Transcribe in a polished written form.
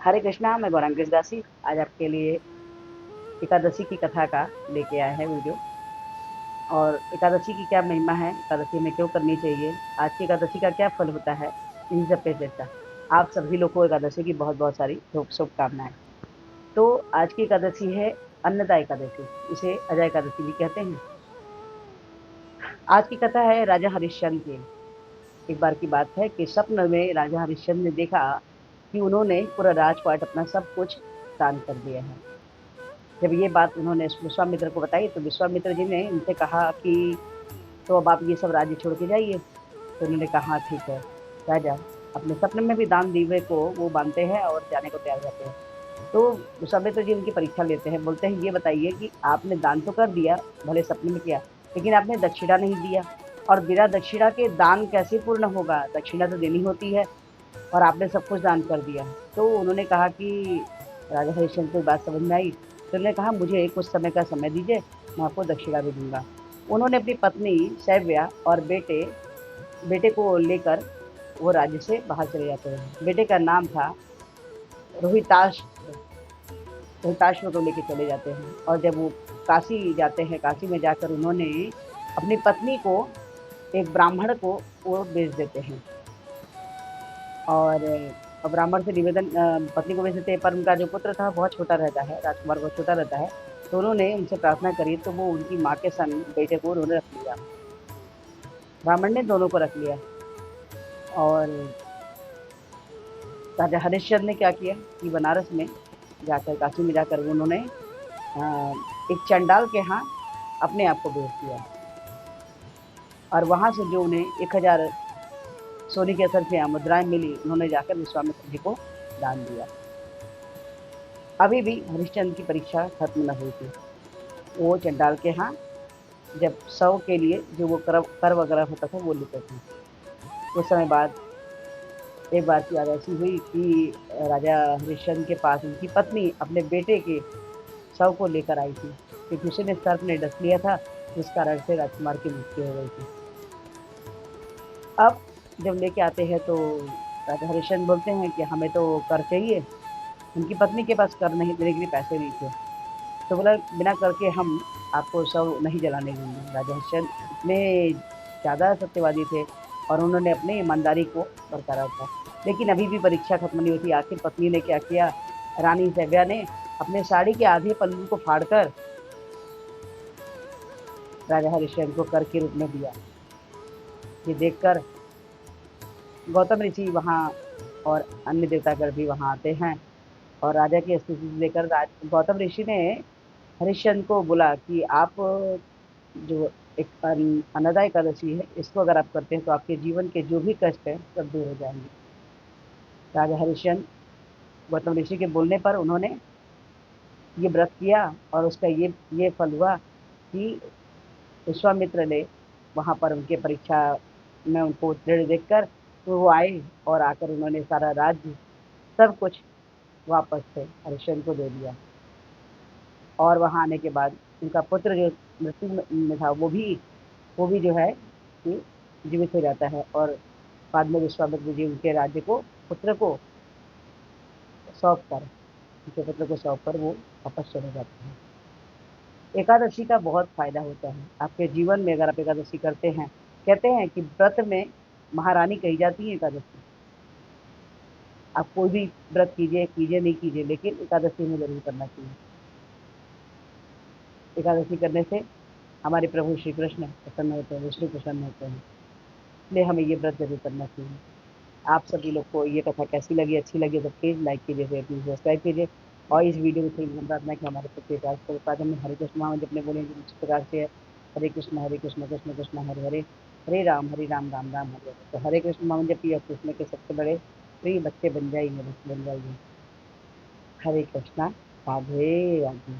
हरे कृष्णा, मैं गौरांग कृष्णदासी आज आपके लिए एकादशी की कथा का लेके आया है वीडियो। और एकादशी की क्या महिमा है, एकादशी में क्यों करनी चाहिए, आज की एकादशी का क्या फल होता है, इन सब पे चर्चा। आप सभी लोग को एकादशी की बहुत बहुत सारी शुभकामनाएं। तो आज की एकादशी है अन्नदा एकादशी, इसे अजय एकादशी भी कहते हैं। आज की कथा है राजा हरिश्चंद्र की। एक बार की बात है कि स्वप्न में राजा हरिश्चंद्र ने देखा कि उन्होंने पूरा राजपाट अपना सब कुछ दान कर दिया है। जब ये बात उन्होंने विश्वामित्र को बताई तो विश्वामित्र जी ने उनसे कहा कि तो अब आप ये सब राज्य छोड़ के जाइए। तो उन्होंने कहा हाँ ठीक है। राजा अपने सपने में भी दान दीवे को वो मानते हैं और जाने को तैयार रहते हैं। तो विश्वामित्र जी उनकी परीक्षा लेते हैं, बोलते हैं ये बताइए कि आपने दान तो कर दिया, भले सपने में किया, लेकिन आपने दक्षिणा नहीं दिया। और बिना दक्षिणा के दान कैसे पूर्ण होगा, दक्षिणा तो देनी होती है, और आपने सब कुछ दान कर दिया। तो उन्होंने कहा कि राजा हरिश्चंद्र को बात समझ में आई, तो उन्होंने कहा मुझे कुछ समय का समय दीजिए, मैं आपको दक्षिणा भी दूंगा। उन्होंने अपनी पत्नी शैव्या और बेटे बेटे को लेकर वो राज्य से बाहर चले जाते हैं। बेटे का नाम था रोहिताश्व। रोहिताश्व को लेके चले जाते हैं, और जब वो काशी जाते हैं, काशी में जाकर उन्होंने अपनी पत्नी को एक ब्राह्मण को वो बेच देते हैं। और ब्राह्मण से निवेदन, पत्नी को बेच देते हैं, पर उनका जो पुत्र था बहुत छोटा रहता है, राजकुमार बहुत छोटा रहता है। तो उन्होंने उनसे प्रार्थना करी, तो वो उनकी माँ के संग बेटे को उन्होंने रख लिया। ब्राह्मण ने दोनों को रख लिया। और राजा हरिश्चंद्र ने क्या किया कि बनारस में जाकर, काशी में जाकर उन्होंने एक चंडाल के यहाँ अपने आप को बेच दिया। और वहां से जो उन्हें 1000 सोने के असर से मुद्राएं मिली, उन्होंने जाकर विश्वामित्र जी को दान दिया। अभी भी हरिश्चंद्र की परीक्षा खत्म न हुई थी। वो चंडाल के यहाँ जब शव के लिए जो वो कर वगैरह होता था वो लेते थे। कुछ समय बाद एक बार की बात ऐसी हुई कि राजा हरिश्चंद्र के पास उनकी पत्नी अपने बेटे के शव को लेकर आई थी, क्योंकि उसे ने सर्प ने डस लिया था, जिस कारण से राजकुमार की मृत्यु हो गई थी। अब जब लेके आते हैं तो राजा हरिश्चंद्र बोलते हैं कि हमें तो कर चाहिए। उनकी पत्नी के पास कर नहीं देने के लिए पैसे नहीं थे। तो बोला बिना कर के हम आपको शव नहीं जलाने देंगे। राजा हरिश्चंद्र इतने ज़्यादा सत्यवादी थे, और उन्होंने अपनी ईमानदारी को बरकरार रखा। लेकिन अभी भी परीक्षा खत्म नहीं होती। आखिर पत्नी ने क्या किया, रानी शैव्या ने अपने साड़ी के आधे पल्लू को फाड़कर राजा हरिश्चंद्र को कर के रूप में दिया। ये देखकर गौतम ऋषि वहाँ और अन्य देवतागण भी वहाँ आते हैं, और राजा की स्थिति लेकर गौतम ऋषि ने हरिश्चंद्र को बोला कि आप जो एक अन्नदा एकादशी है, इसको अगर आप करते हैं तो आपके जीवन के जो भी कष्ट है सब दूर हो जाएंगे। राजा हरिश्चंद्र गौतम ऋषि के बोलने पर उन्होंने ये व्रत किया, और उसका ये फल हुआ कि विश्वामित्र ने वहाँ पर उनके परीक्षा में उनको उत्तीर्ण देखकर तो वो आए, और आकर उन्होंने सारा राज्य सब कुछ वापस से हरिश्चंद्र को दे दिया। और वहाँ आने के बाद उनका पुत्र जो मृत्यु में था वो भी जो है कि जीवित हो जाता है, और बाद में विश्वामित्र जी उनके राज्य को पुत्र को सौंप कर उनके पुत्र को सौंप कर वो वापस चले जाते हैं। एकादशी का बहुत फायदा होता है आपके जीवन में अगर आप एकादशी करते हैं। कहते हैं कि व्रत में महारानी कही जाती है एकादशी। आप कोई भी व्रत कीजिए कीजिए नहीं कीजिए, लेकिन एकादशी में जरूर करना चाहिए। एकादशी करने से हमारे प्रभु श्री कृष्ण प्रसन्न होते हैं, विष्णु प्रसन्न होते हैं, इसलिए हमें ये व्रत जरूर करना चाहिए। आप सभी लोग को ये कथा कैसी लगी, अच्छी लगी तो प्लीज़ लाइक कीजिए, शेयर कीजिए, सब्सक्राइब कीजिए। और इस वीडियो में थोड़ी प्रार्थना है कि हमारे प्रत्येक प्रसाद में हरे कृष्ण महामंत्र जपने बोलेंगे इस प्रकार से है। हरे कृष्ण कृष्ण कृष्ण हरे हरे, हरे राम राम राम हरे हरे। तो हरे कृष्ण महामंत्र जपिए, कृष्ण के सबसे बड़े प्रिय बच्चे बन जाइए, बन जाइए। हरे कृष्णा, राधे राधे।